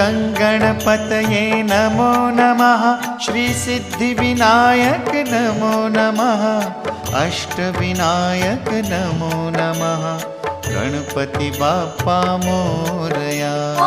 गणपतये नमो नमः। श्रीसिद्धिविनायक नमो नमः। अष्टविनायक नमो नमः। गणपति बाप्पा मोरया।